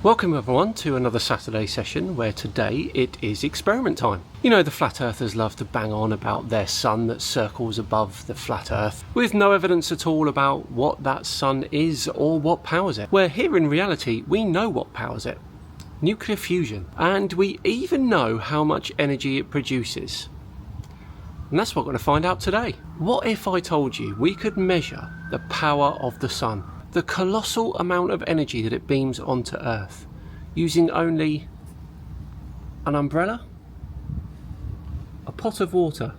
Welcome everyone to another Saturday session where today it is experiment time. You know, the flat earthers love to bang on about their sun that circles above the flat earth with no evidence at all about what that sun is or what powers it. Where here in reality we know what powers it. Nuclear fusion. And we even know how much energy it produces. And that's what we're going to find out today. What if I told you we could measure the power of the sun? The colossal amount of energy that it beams onto Earth using only an umbrella, a pot of water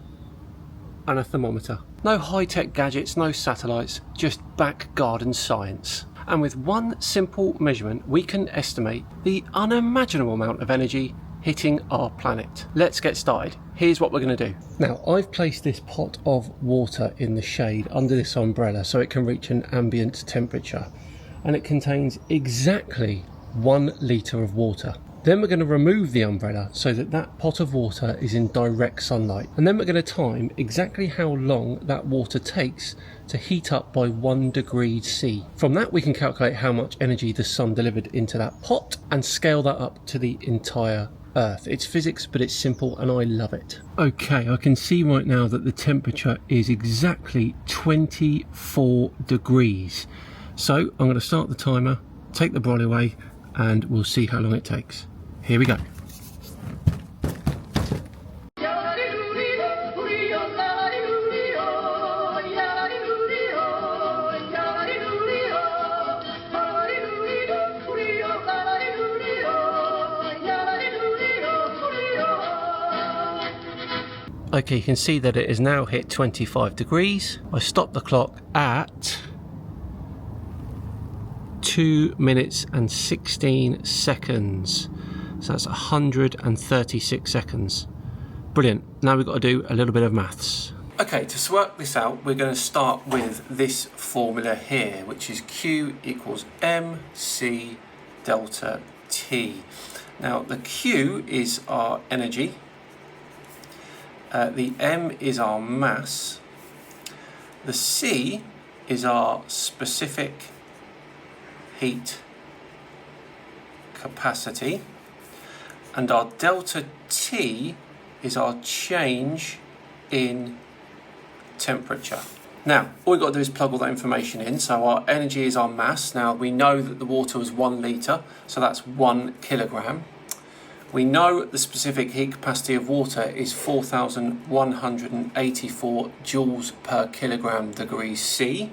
and a thermometer. No high-tech gadgets, no satellites, just back garden science. And with one simple measurement we can estimate the unimaginable amount of energy hitting our planet. Let's get started. Here's what we're going to do. Now, I've placed this pot of water in the shade under this umbrella so it can reach an ambient temperature, and it contains exactly 1 litre of water. Then we're going to remove the umbrella so that that pot of water is in direct sunlight, and then we're going to time exactly how long that water takes to heat up by 1 degree C. From that we can calculate how much energy the sun delivered into that pot and scale that up to the entire Earth. It's physics, but it's simple and I love it. Okay, I can see right now that the temperature is exactly 24 degrees. So I'm going to start the timer, take the brolly away, and we'll see how long it takes. Here we go. Okay, you can see that it has now hit 25 degrees. I stopped the clock at 2 minutes and 16 seconds. So that's 136 seconds. Brilliant. Now we've got to do a little bit of maths. Okay, to work this out, we're going to start with this formula here, which is Q equals MC delta T. Now, the Q is our energy. The M is our mass, the C is our specific heat capacity, and our delta T is our change in temperature. Now, all we've got to do is plug all that information in. So our energy is our mass. Now, we know that the water was 1 litre, so that's 1 kilogram. We know the specific heat capacity of water is 4,184 joules per kilogram degrees C,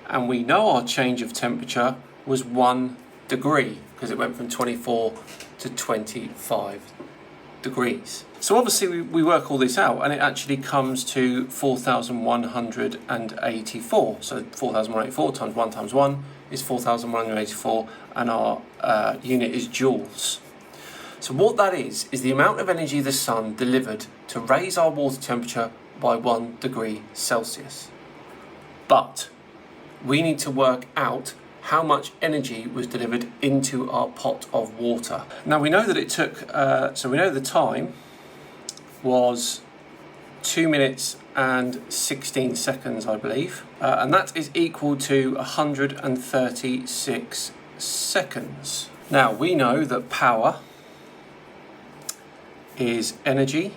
and we know our change of temperature was 1 degree because it went from 24 to 25 degrees. So obviously we work all this out and it actually comes to 4,184. So 4,184 times 1 times 1 is 4,184, and our unit is joules. So what that is the amount of energy the sun delivered to raise our water temperature by 1 degree Celsius. But we need to work out how much energy was delivered into our pot of water. Now we know that it took, so we know the time was 2 minutes and 16 seconds, I believe. And that is equal to 136 seconds. Now we know that power is energy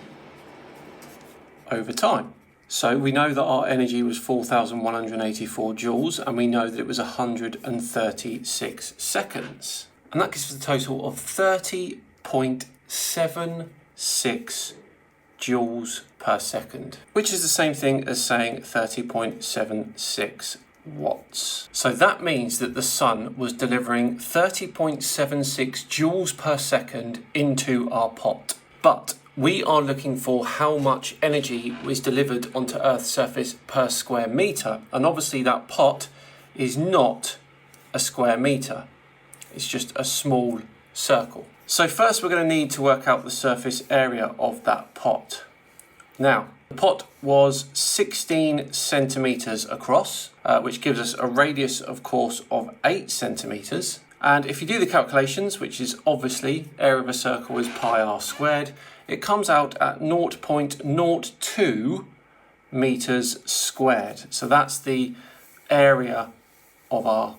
over time. So we know that our energy was 4,184 joules, and we know that it was 136 seconds. And that gives us a total of 30.76 joules per second, which is the same thing as saying 30.76 watts. So that means that the sun was delivering 30.76 joules per second into our pot. But we are looking for how much energy was delivered onto Earth's surface per square metre. And obviously that pot is not a square metre. It's just a small circle. So first we're going to need to work out the surface area of that pot. Now, the pot was 16 centimetres across, which gives us a radius, of course, of 8 centimetres. And if you do the calculations, which is obviously area of a circle is pi r squared, it comes out at 0.02 metres squared. So that's the area of our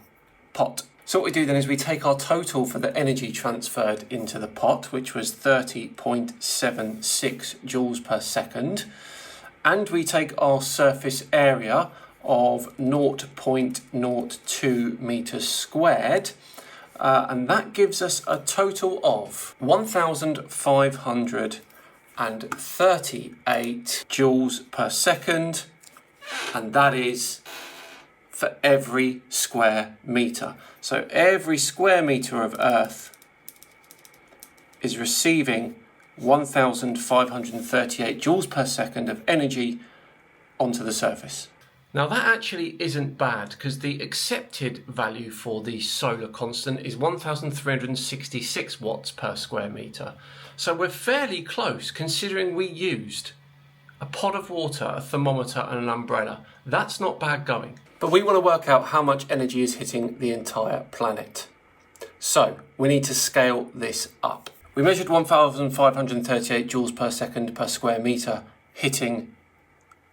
pot. So what we do then is we take our total for the energy transferred into the pot, which was 30.76 joules per second, and we take our surface area of 0.02 meters squared, and that gives us a total of 1,538 joules per second, and that is for every square meter. So every square meter of Earth is receiving 1,538 joules per second of energy onto the surface. Now that actually isn't bad, because the accepted value for the solar constant is 1,366 watts per square meter. So we're fairly close, considering we used a pot of water, a thermometer and an umbrella. That's not bad going. But we want to work out how much energy is hitting the entire planet. So we need to scale this up. We measured 1,538 joules per second per square meter hitting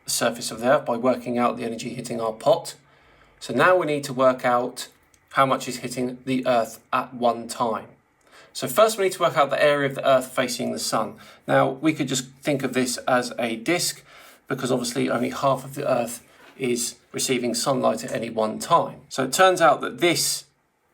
the surface of the Earth by working out the energy hitting our pot. So now we need to work out how much is hitting the Earth at one time. So first we need to work out the area of the Earth facing the Sun. Now we could just think of this as a disk, because obviously only half of the Earth is receiving sunlight at any one time. So it turns out that this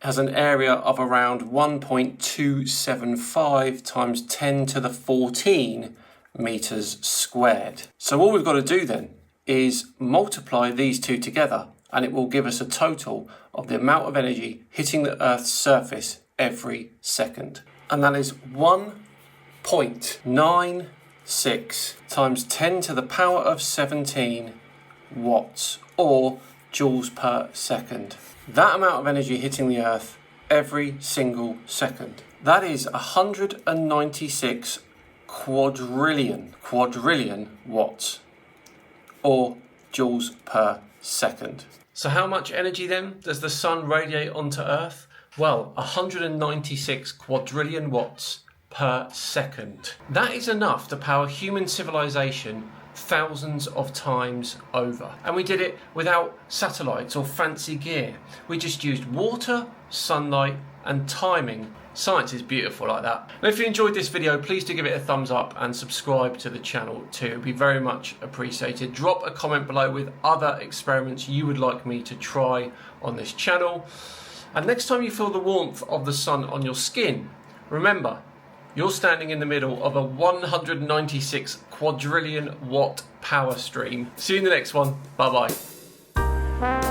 has an area of around 1.275 times 10 to the 14 meters squared. So all we've got to do then is multiply these two together, and it will give us a total of the amount of energy hitting the Earth's surface every second. And that is 1.96 times 10 to the power of 17 watts, or joules per second. That amount of energy hitting the Earth every single second. That is 196 quadrillion watts, or joules per second. So how much energy then does the sun radiate onto Earth? Well, 196 quadrillion watts per second. That is enough to power human civilization thousands of times over. And we did it without satellites or fancy gear. We just used water, sunlight, and timing. Science is beautiful like that. And if you enjoyed this video, please do give it a thumbs up and subscribe to the channel too. It would be very much appreciated. Drop a comment below with other experiments you would like me to try on this channel. And next time you feel the warmth of the sun on your skin, remember, you're standing in the middle of a 196 quadrillion watt power stream. See you in the next one. Bye bye.